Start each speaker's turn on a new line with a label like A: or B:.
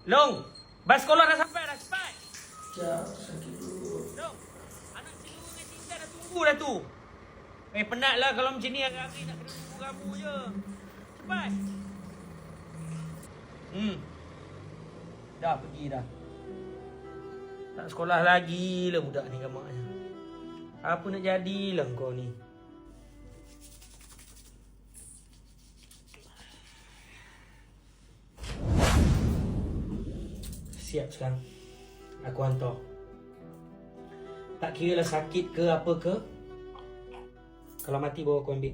A: Long, bas sekolah dah sampai dah, cepat.
B: Sekejap, sakit dulu.
A: Long, anak cikgu dengan Cinta dah tunggu dah tu. Penat lah kalau macam ni hari-hari nak kena tunggu kamu je. Cepat. Dah pergi dah. Tak sekolah lagi lah budak ni gamaknya. Apa nak jadilah kau ni? Siap sekarang. Aku hantar. Tak kira lah sakit ke apa ke. Kalau mati bawa aku ambil.